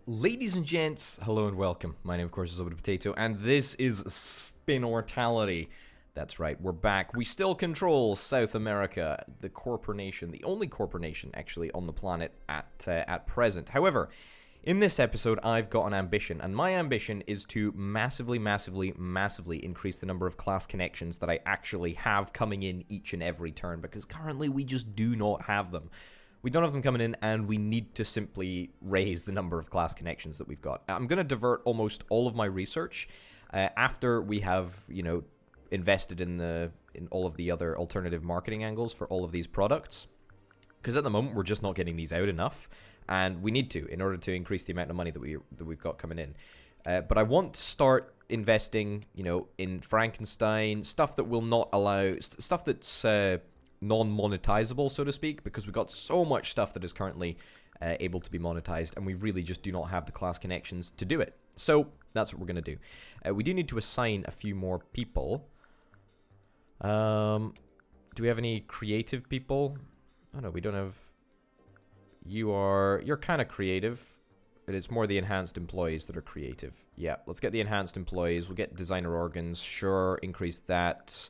Ladies and gents, hello and welcome. My name, of course, is Orbital Potato, and this is Spinnortality. That's right, we're back. We still control South America, the corporation, the only corporation, actually, on the planet at present. However, in this episode, I've got an ambition, and my ambition is to massively increase the number of class connections that I actually have coming in each and every turn, because currently we just do not have them. We don't have them coming in, and we need to simply raise the number of class connections that we've got. I'm going to divert almost all of my research after we have, invested in all of the other alternative marketing angles for all of these products. Because at the moment, we're just not getting these out enough, and we need to in order to increase the amount of money that we've got coming in. But I want to start investing, in Frankenstein, stuff that will not allow, stuff that's non-monetizable, so to speak, because we've got so much stuff that is currently able to be monetized, and we really just do not have the class connections to do it. So that's what we're going to do. We do need to assign a few more people. Do we have any creative people? Oh no, we don't have... You're kind of creative, but it's more the enhanced employees that are creative. Yeah, let's get the enhanced employees. We'll get designer organs. Sure, increase that.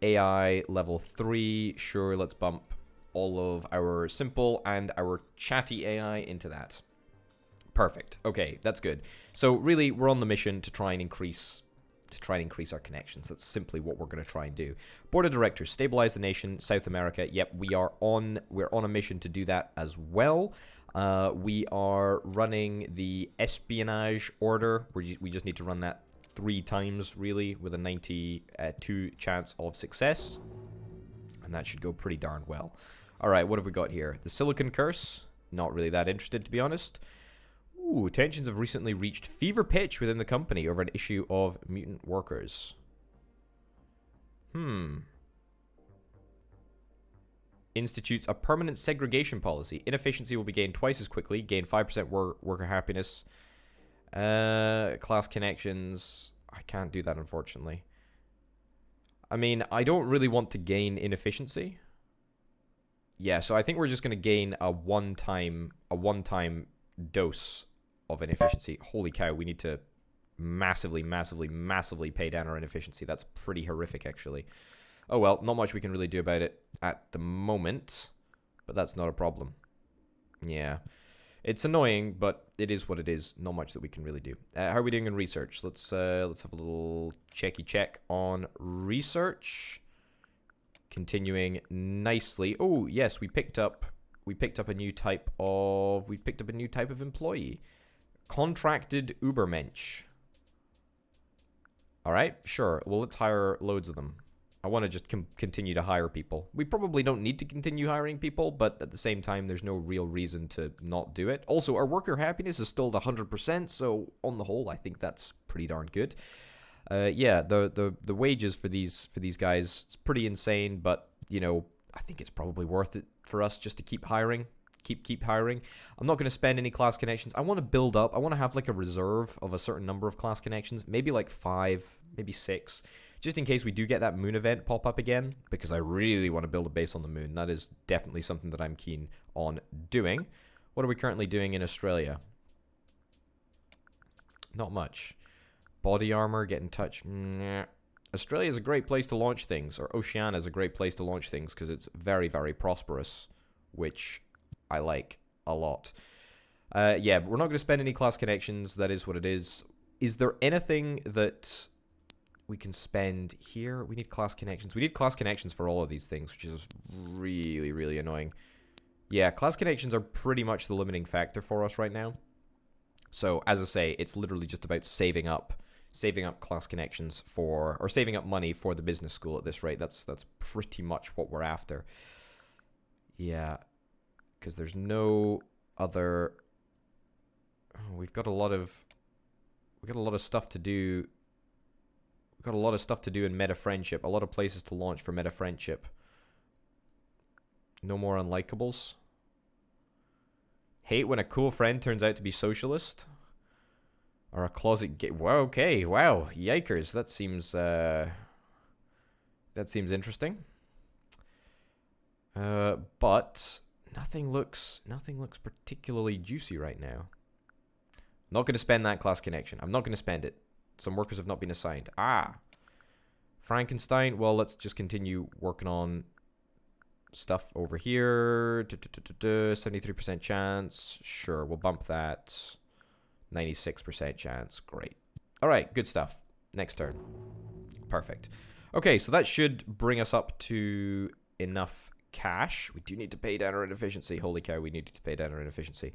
AI level 3, sure, let's bump all of our simple and our chatty AI into that. Perfect. Okay, that's good. So really, we're on the mission to try and increase our connections. That's simply what we're going to try and do. Board of directors, stabilize the nation, South America. Yep, we're on a mission to do that as well. We are running the espionage order. We just need to run that 3 times, really, with a 92 chance of success. And that should go pretty darn well. Alright, what have we got here? The Silicon Curse. Not really that interested, to be honest. Ooh, tensions have recently reached fever pitch within the company over an issue of mutant workers. Institutes a permanent segregation policy. Inefficiency will be gained twice as quickly. Gain 5% worker happiness. Class connections. I can't do that, unfortunately. I mean, I don't really want to gain inefficiency. Yeah, so I think we're just going to gain a one-time dose of inefficiency. Holy cow, we need to massively pay down our inefficiency. That's pretty horrific, actually. Oh well, not much we can really do about it at the moment, but that's not a problem. Yeah. It's annoying, but it is what it is. Not much that we can really do. How are we doing in research? Let's have a little check on research. Continuing nicely. Oh yes, we picked up a new type of employee. Contracted Ubermensch. All right, sure. Well, let's hire loads of them. I want to just continue to hire people. We probably don't need to continue hiring people, but at the same time, there's no real reason to not do it. Also, our worker happiness is still at 100%, so on the whole, I think that's pretty darn good. Yeah, the wages for these guys, it's pretty insane, but, I think it's probably worth it for us just to keep hiring. Keep hiring. I'm not going to spend any class connections. I want to build up. I want to have like a reserve of a certain number of class connections, maybe like 5, maybe 6. Just in case we do get that moon event pop up again, because I really want to build a base on the moon. That is definitely something that I'm keen on doing. What are we currently doing in Australia? Not much. Body armor, get in touch. Nah. Australia is a great place to launch things, or Oceania is a great place to launch things, because it's very, very prosperous, which I like a lot. Yeah, but we're not going to spend any class connections. That is what it is. Is there anything that we can spend here? We need class connections. We need class connections for all of these things, which is really, really annoying. Yeah, class connections are pretty much the limiting factor for us right now. So, as I say, it's literally just about saving up class connections or saving up money for the business school at this rate. That's pretty much what we're after. Yeah, because there's no other... Oh, we've got a lot of stuff to do. We've got a lot of stuff to do in meta friendship. A lot of places to launch for meta friendship. No more unlikables. Hate when a cool friend turns out to be socialist. Or a closet gay. Wow, okay, wow. Yikers. That seems interesting. But nothing looks particularly juicy right now. Not going to spend that class connection. I'm not going to spend it. Some workers have not been assigned. Frankenstein. Well, let's just continue working on stuff over here. 73% chance. Sure, we'll bump that. 96% chance. Great. All right, good stuff. Next turn. Perfect. Okay, so that should bring us up to enough cash. We do need to pay down our inefficiency. Holy cow, we need to pay down our inefficiency.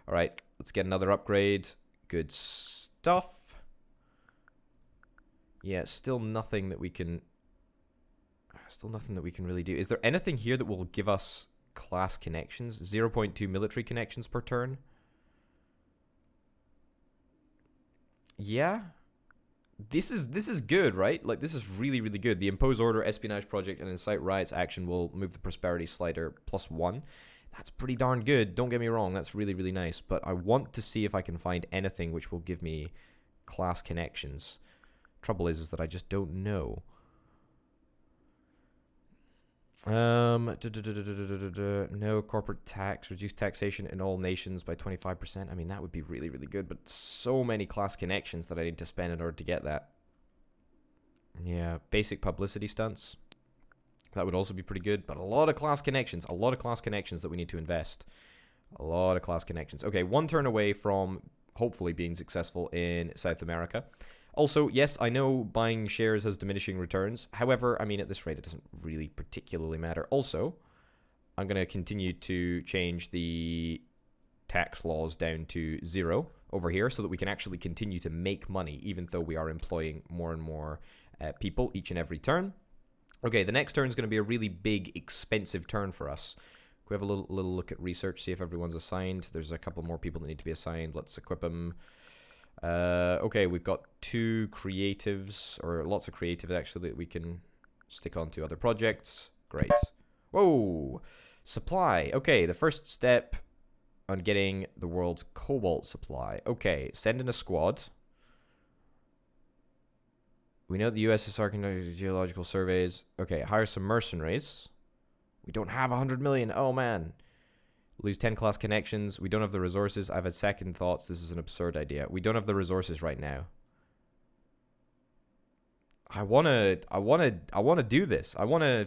All right, let's get another upgrade. Good stuff. Yeah, still nothing that we can really do. Is there anything here that will give us class connections? 0.2 military connections per turn. Yeah. This is good, right? Like, this is really, really good. The impose order, espionage project, and incite riots action will move the prosperity slider +1. That's pretty darn good. Don't get me wrong. That's really, really nice. But I want to see if I can find anything which will give me class connections. Trouble is that I just don't know. No corporate tax, reduce taxation in all nations by 25%. I mean, that would be really, really good, but so many class connections that I need to spend in order to get that. Yeah, basic publicity stunts. That would also be pretty good, but a lot of class connections. A lot of class connections that we need to invest. A lot of class connections. Okay, one turn away from hopefully being successful in South America. Also, yes, I know buying shares has diminishing returns. However, I mean, at this rate, it doesn't really particularly matter. Also, I'm going to continue to change the tax laws down to 0 over here so that we can actually continue to make money, even though we are employing more and more people each and every turn. Okay, the next turn is going to be a really big, expensive turn for us. Can we have a little look at research, see if everyone's assigned? There's a couple more people that need to be assigned. Let's equip them. Okay, we've got 2 creatives, or lots of creatives actually, that we can stick onto other projects. Great. Whoa! Supply. Okay, the first step on getting the world's Kobalt supply. Okay, send in a squad. We know the USSR conducted geological surveys. Okay, hire some mercenaries. We don't have 100 million. Oh, man. Lose 10 class connections. We don't have the resources. I've had second thoughts. This is an absurd idea. We don't have the resources right now. I wanna do this. I wanna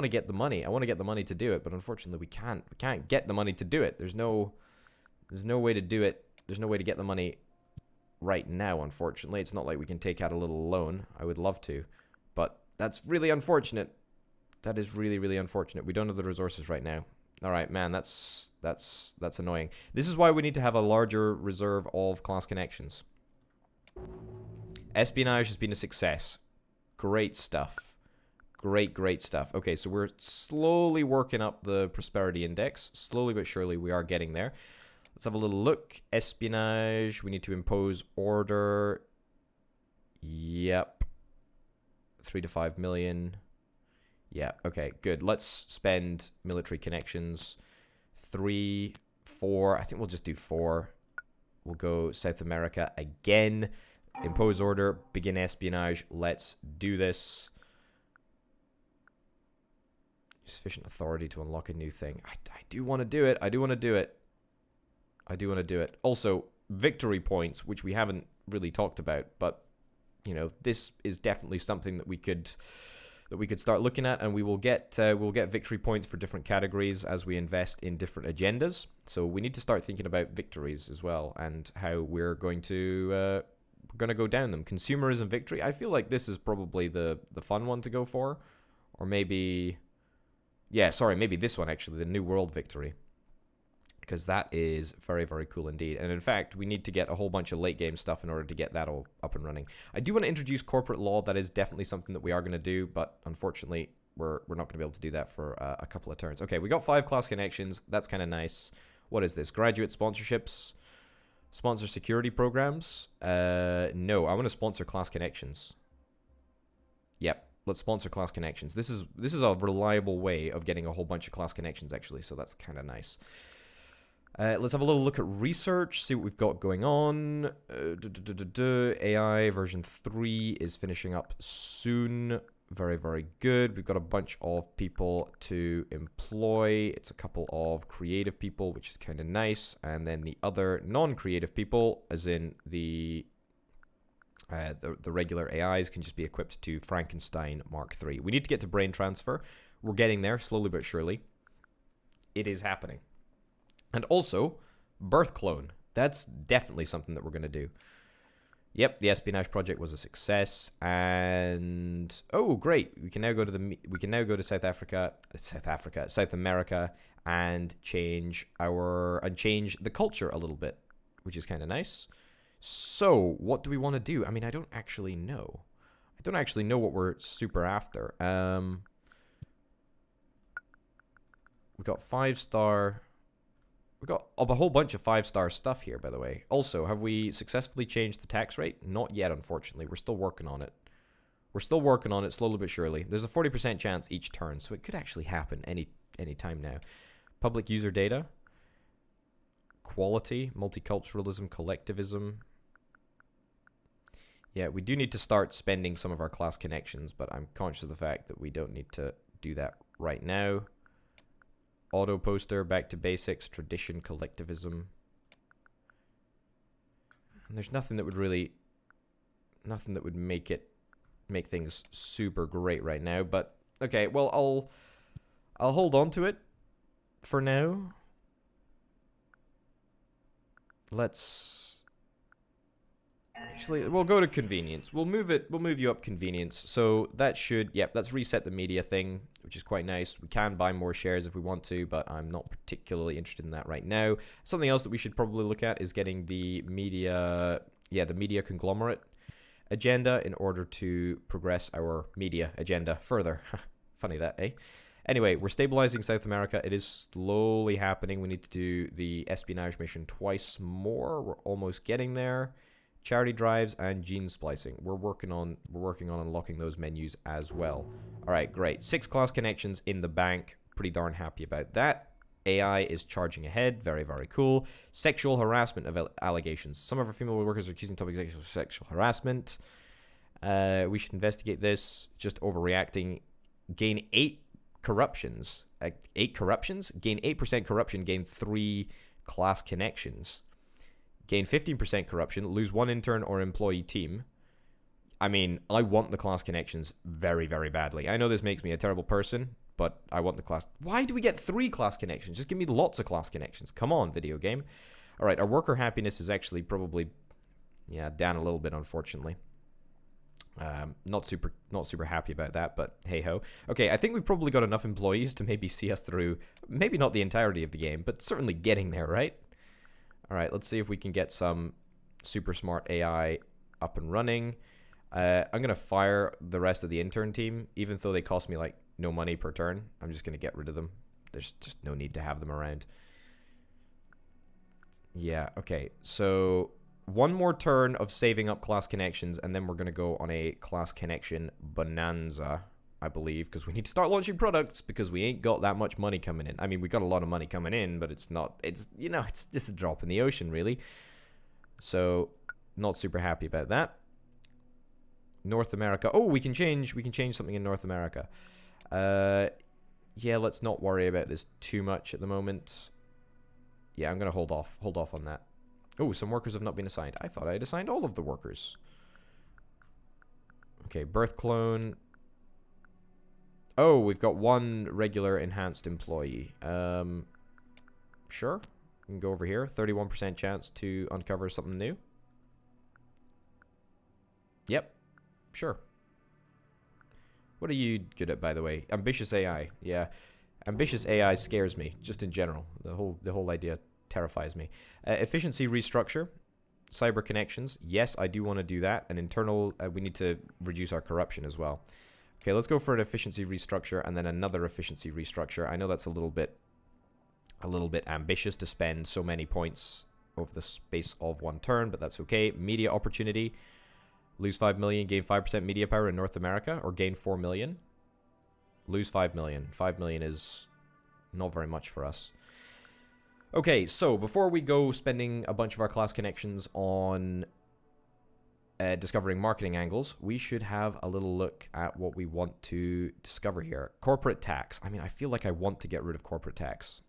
get the money. I want to get the money to do it, but unfortunately we can't. We can't get the money to do it. There's no way to do it. There's no way to get the money right now, unfortunately. It's not like we can take out a little loan. I would love to, but that's really unfortunate. That is really, really unfortunate. We don't have the resources right now. All right, man, that's annoying. This is why we need to have a larger reserve of class connections. Espionage has been a success. Great stuff. Great stuff. Okay, so we're slowly working up the prosperity index. Slowly but surely we are getting there. Let's have a little look. Espionage. We need to impose order. Yep. 3 to 5 million. Yeah, okay, good. Let's spend military connections. 3, 4. I think we'll just do 4. We'll go South America again. Impose order. Begin espionage. Let's do this. Sufficient authority to unlock a new thing. I do want to do it. I do want to do it. I do want to do it. Also, victory points, which we haven't really talked about, but, you know, this is definitely something that we could start looking at, and we'll get victory points for different categories as we invest in different agendas. So we need to start thinking about victories as well, and how we're going to go down them. Consumerism victory. I feel like this is probably the fun one to go for, or maybe, yeah, sorry, maybe this one actually, the New World victory, because that is very, very cool indeed. And in fact, we need to get a whole bunch of late game stuff in order to get that all up and running. I do want to introduce corporate law. That is definitely something that we are going to do, but unfortunately, we're not going to be able to do that for a couple of turns. Okay, we got 5 class connections. That's kind of nice. What is this? Graduate sponsorships? Sponsor security programs? No, I want to sponsor class connections. Yep, let's sponsor class connections. This is a reliable way of getting a whole bunch of class connections, actually, so that's kind of nice. Let's have a little look at research, see what we've got going on. AI version 3 is finishing up soon. Very, very good. We've got a bunch of people to employ. It's a couple of creative people, which is kind of nice. And then the other non-creative people, as in the regular AIs, can just be equipped to Frankenstein Mark III. We need to get to brain transfer. We're getting there, slowly but surely. It is happening. And also, birth clone. That's definitely something that we're going to do. Yep, the espionage project was a success, and oh, great! We can now go to South America, and change the culture a little bit, which is kind of nice. So, what do we want to do? I mean, I don't actually know. I don't actually know what we're super after. We got 5-star. We got a whole bunch of 5-star stuff here, by the way. Also, have we successfully changed the tax rate? Not yet, unfortunately. We're still working on it. We're still working on it, slowly but surely. There's a 40% chance each turn, so it could actually happen any time now. Public user data. Quality. Multiculturalism. Collectivism. Yeah, we do need to start spending some of our class connections, but I'm conscious of the fact that we don't need to do that right now. Auto poster, back to basics, tradition, collectivism. And there's nothing that would make things super great right now. But okay, well I'll hold on to it for now. Actually, we'll go to convenience. We'll move you up convenience. So that should, let's reset the media thing, which is quite nice. We can buy more shares if we want to, but I'm not particularly interested in that right now. Something else that we should probably look at is getting the media conglomerate agenda in order to progress our media agenda further. Funny that, eh? Anyway, we're stabilizing South America. It is slowly happening. We need to do the espionage mission twice more. We're almost getting there. Charity drives and gene splicing. We're working on unlocking those menus as well. All right, great. 6 class connections in the bank. Pretty darn happy about that. AI is charging ahead. Very, very cool. Sexual harassment of allegations. Some of our female workers are accusing top executives of sexual harassment. We should investigate this. Just overreacting. Gain 8 corruptions. 8 corruptions? Gain 8% corruption. Gain 3 class connections. Gain 15% corruption, lose 1 intern or employee team. I mean, I want the class connections very, very badly. I know this makes me a terrible person, but I want the class. Why do we get 3 class connections? Just give me lots of class connections. Come on, video game. All right, our worker happiness is actually probably, down a little bit, unfortunately. Not super happy about that, but hey ho. Okay, I think we've probably got enough employees to maybe see us through, maybe not the entirety of the game, but certainly getting there, right? All right, let's see if we can get some super smart AI up and running. I'm going to fire the rest of the intern team, even though they cost me, like, no money per turn. I'm just going to get rid of them. There's just no need to have them around. Yeah, okay. So, 1 more turn of saving up class connections, and then we're going to go on a class connection bonanza, I believe, because we need to start launching products because we ain't got that much money coming in. I mean, we got a lot of money coming in, but it's just a drop in the ocean, really. So, not super happy about that. North America. Oh, we can change something in North America. Yeah, let's not worry about this too much at the moment. Yeah, I'm going to hold off on that. Oh, some workers have not been assigned. I thought I had assigned all of the workers. Okay, birth clone. Oh, we've got 1 regular enhanced employee. Sure. We can go over here. 31% chance to uncover something new. Yep. Sure. What are you good at, by the way? Ambitious AI. Yeah. Ambitious AI scares me, just in general. The whole idea terrifies me. Efficiency restructure. Cyber connections. Yes, I do want to do that. And internal, we need to reduce our corruption as well. Okay, let's go for an efficiency restructure and then another efficiency restructure. I know that's a little bit ambitious to spend so many points over the space of 1 turn, but that's okay. Media opportunity. Lose 5 million, gain 5% media power in North America, or gain 4 million. Lose 5 million. 5 million is not very much for us. Okay, so before we go spending a bunch of our class connections on discovering marketing angles, we should have a little look at what we want to discover here. Corporate tax. I mean, I feel like I want to get rid of corporate tax.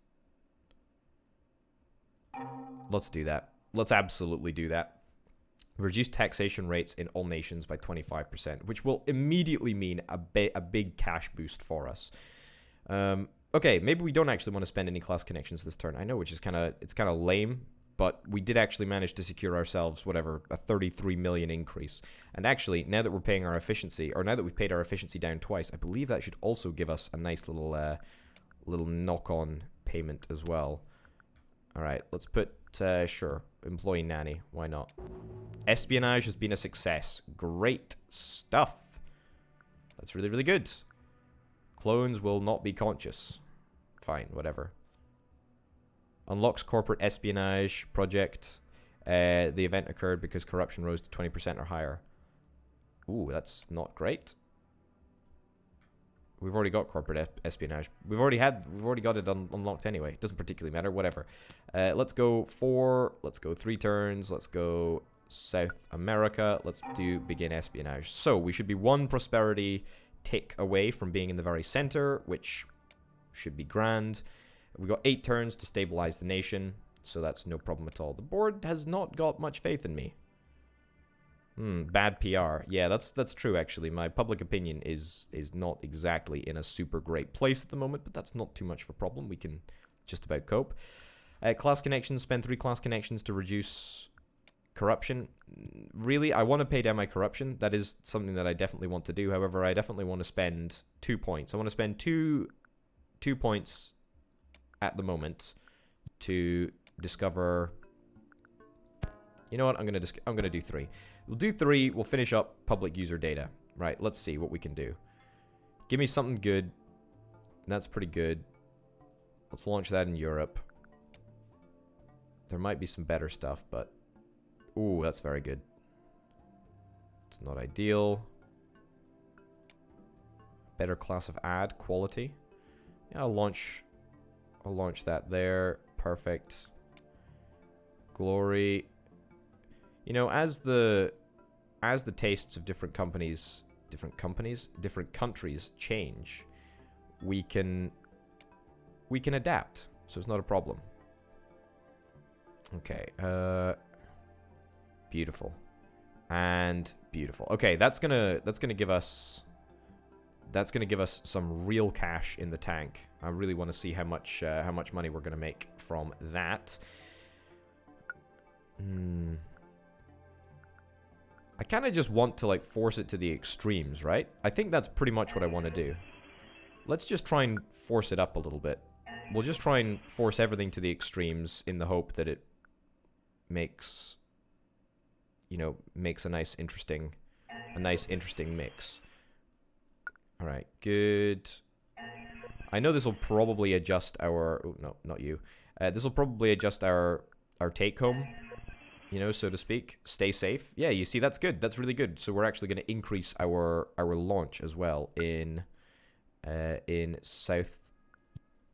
Let's do that. Let's absolutely do that. Reduce taxation rates in all nations by 25%, which will immediately mean a big cash boost for us. Okay, maybe we don't actually want to spend any class connections this turn. I know, which is kind of lame, but we did actually manage to secure ourselves, whatever, a 33 million increase. And actually, now that we're paying our efficiency, or now that we've paid our efficiency down twice, I believe that should also give us a nice little knock-on payment as well. All right, let's put, sure, employee nanny. Why not? Espionage has been a success. Great stuff. That's really, really good. Clones will not be conscious. Fine, whatever. Unlocks corporate espionage project. The event occurred because corruption rose to 20% or higher. Ooh, that's not great. We've already got corporate espionage. We've already got it unlocked anyway. It doesn't particularly matter. Whatever. Let's go 4. Let's go 3 turns. Let's go South America. Let's do begin espionage. So we should be 1 prosperity tick away from being in the very center, which should be grand. We got 8 turns to stabilize the nation, so that's no problem at all. The board has not got much faith in me. Bad PR. Yeah, that's true actually. My public opinion is not exactly in a super great place at the moment, but that's not too much of a problem. We can just about cope. Class connections, spend 3 class connections to reduce corruption. Really, I want to pay down my corruption. That is something that I definitely want to do. However, I definitely want to spend 2 points. I want to spend two points at the moment to discover. You know what? I'm gonna do 3. We'll do 3. We'll finish up public user data. Right. Let's see what we can do. Give me something good. That's pretty good. Let's launch that in Europe. There might be some better stuff, but ooh, that's very good. It's not ideal. Better class of ad quality. Yeah, I'll launch that there. Perfect. Glory. You know, as the tastes of different countries change, we can adapt. So it's not a problem. Okay. Beautiful. And beautiful. Okay, that's gonna give us some real cash in the tank. I really want to see how much money we're gonna make from that. I kind of just want to like force it to the extremes, right? I think that's pretty much what I want to do. Let's just try and force it up a little bit. We'll just try and force everything to the extremes in the hope that it makes, you know, makes a nice interesting mix. All right, good. I know this will probably adjust our, oh, no, not you. This will probably adjust our take home, you know, so to speak. Stay safe. Yeah, you see, that's good. That's really good. So we're actually going to increase our launch as well in South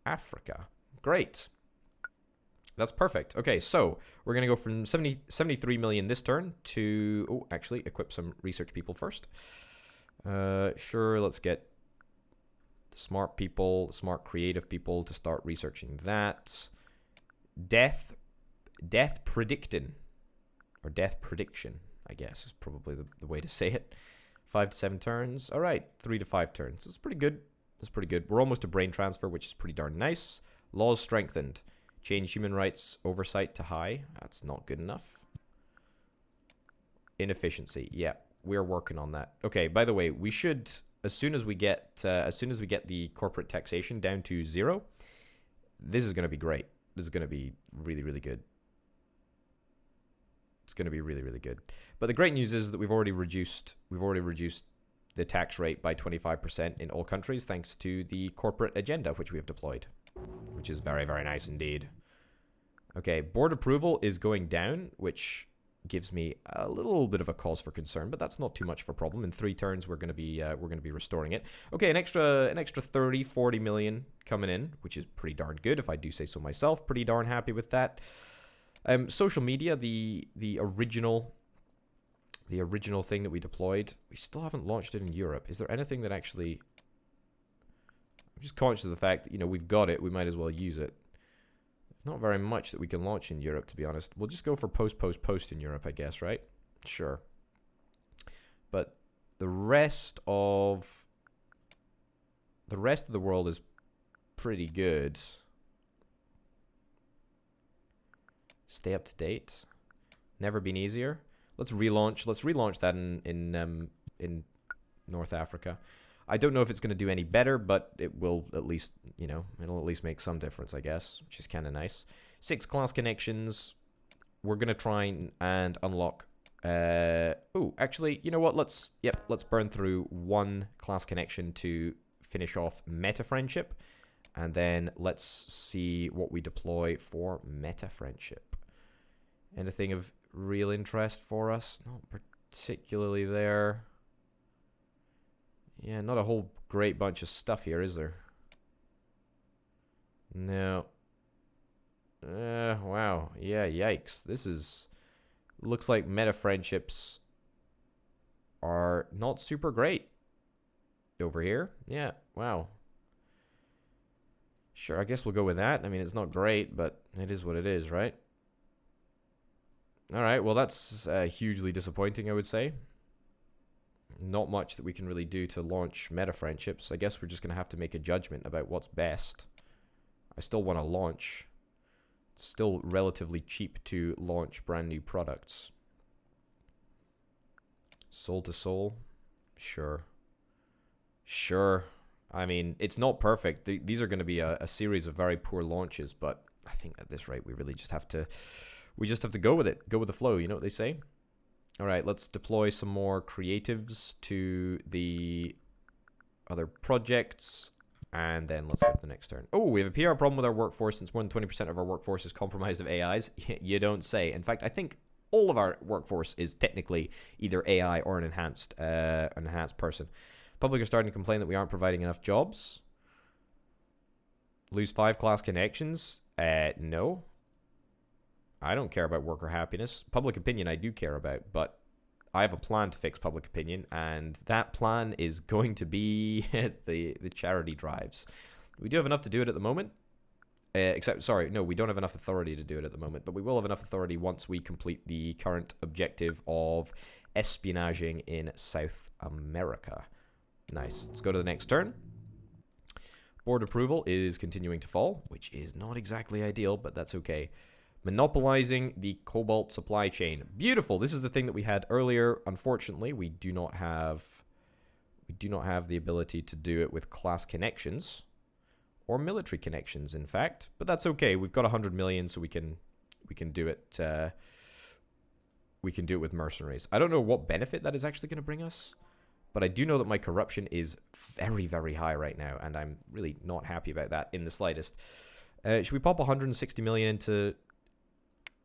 Africa. Great. That's perfect. Okay, so we're going to go from 73 million this turn to, oh, actually equip some research people first. Sure, let's get the smart people, the smart creative people to start researching that. Death predicting, or death prediction, I guess is probably the way to say it. 5 to 7 turns. All right, 3 to 5 turns. That's pretty good. That's pretty good. We're almost to brain transfer, which is pretty darn nice. Laws strengthened. Change human rights oversight to high. That's not good enough. Inefficiency. Yeah, we're working on that. Okay, by the way, we should, as soon as we get the corporate taxation down to 0, this is going to be great. This is going to be really, really good. It's going to be really, really good. But the great news is that we've already reduced the tax rate by 25% in all countries thanks to the corporate agenda which we have deployed, which is very, very nice indeed. Okay, board approval is going down, which gives me a little bit of a cause for concern, but that's not too much of a problem. In 3 turns, we're going to be restoring it. Okay, an extra 30-40 million coming in, which is pretty darn good, if I do say so myself. Pretty darn happy with that. Social media, the original The original thing that we deployed. We still haven't launched it in Europe. Is there anything that actually... I'm just conscious of the fact that, you know, we've got it. We might as well use it. Not very much that we can launch in Europe, to be honest. We'll just go for post in Europe, I guess, right? Sure. But the rest of the world is pretty good. Stay up to date. Never been easier. Let's relaunch. Let's relaunch that in North Africa. I don't know if it's going to do any better, but it will at least, you know, it'll at least make some difference, I guess, which is kind of nice. 6 class connections. We're going to try and unlock... oh, actually, you know what? Let's burn through 1 class connection to finish off meta friendship. And then let's see what we deploy for meta friendship. Anything of real interest for us? Not particularly there. Yeah, not a whole great bunch of stuff here, is there? No. Wow. Yeah, yikes. This is... Looks like meta friendships are not super great over here. Yeah, wow. Sure, I guess we'll go with that. I mean, it's not great, but it is what it is, right? Alright, well, that's hugely disappointing, I would say. Not much that we can really do to launch meta friendships. I guess we're just going to have to make a judgment about what's best. I still want to launch. It's still relatively cheap to launch brand new products. Soul to soul? Sure. Sure. I mean, it's not perfect. These are going to be a series of very poor launches, but I think at this rate we really just have to... We just have to go with it. Go with the flow, you know what they say? Alright, let's deploy some more creatives to the other projects. And then let's go to the next turn. Oh, we have a PR problem with our workforce since more than 20% of our workforce is compromised of AIs. You don't say. In fact, I think all of our workforce is technically either AI or an enhanced person. Public are starting to complain that we aren't providing enough jobs. Lose 5 class connections? No. I don't care about worker happiness. Public opinion I do care about, but I have a plan to fix public opinion, and that plan is going to be the charity drives. We do have enough to do it at the moment. Sorry, no, we don't have enough authority to do it at the moment, but we will have enough authority once we complete the current objective of espionaging in South America. Nice. Let's go to the next turn. Board approval is continuing to fall, which is not exactly ideal, but that's okay. Monopolizing the Kobalt supply chain. Beautiful. This is the thing that we had earlier. Unfortunately, we do not have the ability to do it with class connections or military connections, in fact. But that's okay. We've got 100 million, so we can do it. We can do it with mercenaries. I don't know what benefit that is actually going to bring us, but I do know that my corruption is very, very high right now, and I'm really not happy about that in the slightest. Should we pop 160 million into...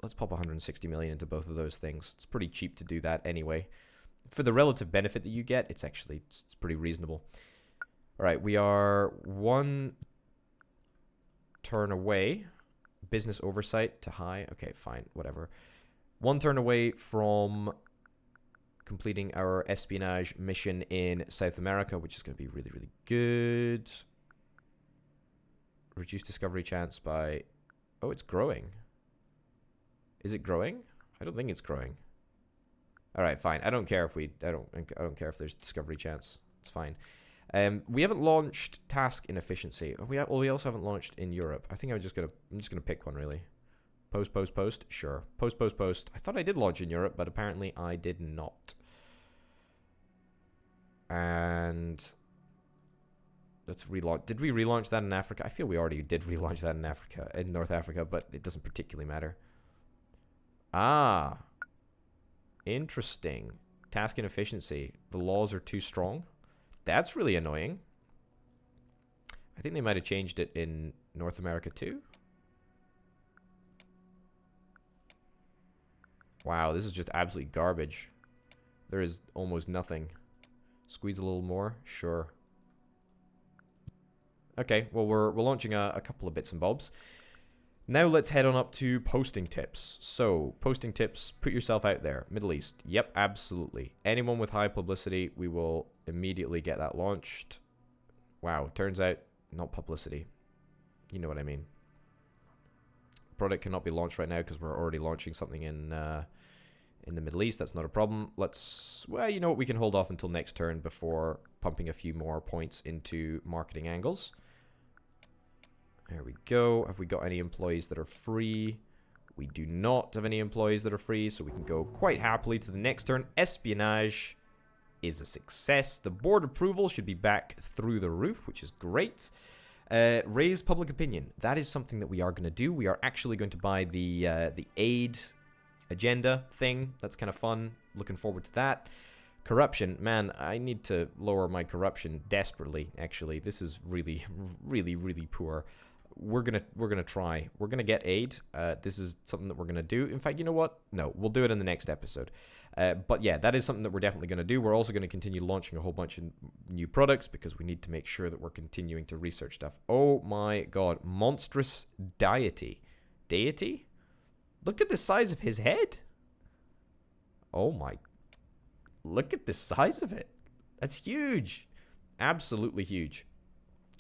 Let's pop 160 million into both of those things. It's pretty cheap to do that anyway. For the relative benefit that you get, it's pretty reasonable. All right, we are 1 turn away. Business oversight to high. Okay, fine, whatever. 1 turn away from completing our espionage mission in South America, which is going to be really, really good. Reduce discovery chance by... Oh, it's growing. Is it growing? I don't think it's growing. All right, fine. I don't care if I don't care if there's discovery chance. It's fine. We haven't launched task inefficiency. We also haven't launched in Europe. I think I'm just gonna pick one really. Post. Sure. Post. I thought I did launch in Europe, but apparently I did not. And let's relaunch. Did we relaunch that in Africa? I feel we already did relaunch that in Africa, in North Africa, but it doesn't particularly matter. Ah, interesting. Task inefficiency. The laws are too strong. That's really annoying. I think they might have changed it in North America too. Wow, this is just absolute garbage. There is almost nothing. Squeeze a little more? Sure. Okay, well, we're launching a couple of bits and bobs. Now let's head on up to posting tips. So, posting tips, put yourself out there. Middle East. Yep, absolutely. Anyone with high publicity, we will immediately get that launched. Wow, turns out, not publicity. You know what I mean. Product cannot be launched right now because we're already launching something in the Middle East. That's not a problem. Well, you know what? We can hold off until next turn before pumping a few more points into marketing angles. There we go. Have we got any employees that are free? We do not have any employees that are free, so we can go quite happily to the next turn. Espionage is a success. The board approval should be back through the roof, which is great. Raise public opinion. That is something that we are going to do. We are actually going to buy the aid agenda thing. That's kind of fun. Looking forward to that. Corruption. Man, I need to lower my corruption desperately, actually. This is really, really, really poor. We're gonna try. We're gonna get aid. This is something that we're gonna do. In fact, you know what? No, we'll do it in the next episode. But yeah, that is something that we're definitely gonna do. We're also gonna continue launching a whole bunch of new products because we need to make sure that we're continuing to research stuff. Oh my god, monstrous deity. Deity? Look at the size of his head. Oh my. Look at the size of it. That's huge. Absolutely huge.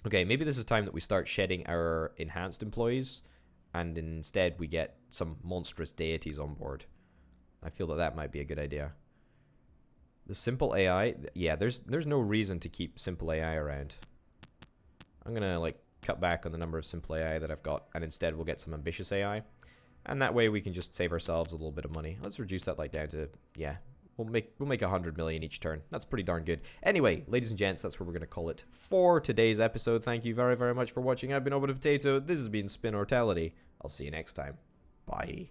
Okay, maybe this is time that we start shedding our enhanced employees, and instead we get some monstrous deities on board. I feel that that might be a good idea. The simple AI, yeah, there's no reason to keep simple AI around. I'm gonna like cut back on the number of simple AI that I've got, and instead we'll get some ambitious AI, and that way we can just save ourselves a little bit of money. Let's reduce that like down to, yeah. We'll make 100 million each turn. That's pretty darn good. Anyway, ladies and gents, that's where we're going to call it for today's episode. Thank you very, very much for watching. I've been Orbital Potato. This has been Spinnortality. I'll see you next time. Bye.